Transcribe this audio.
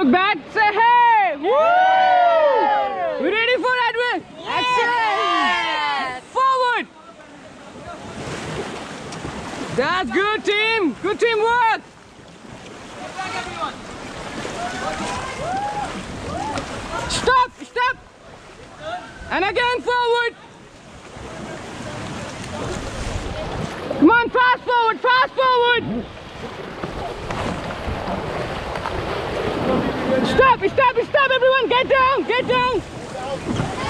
Look back, say hey! Woo! You ready for Edwin? Excellent! Forward! That's good, team! Good teamwork! Stop! Stop! And again forward! Come on, fast forward! Fast forward! Stop! Stop! Stop! Everyone, get down! Get down!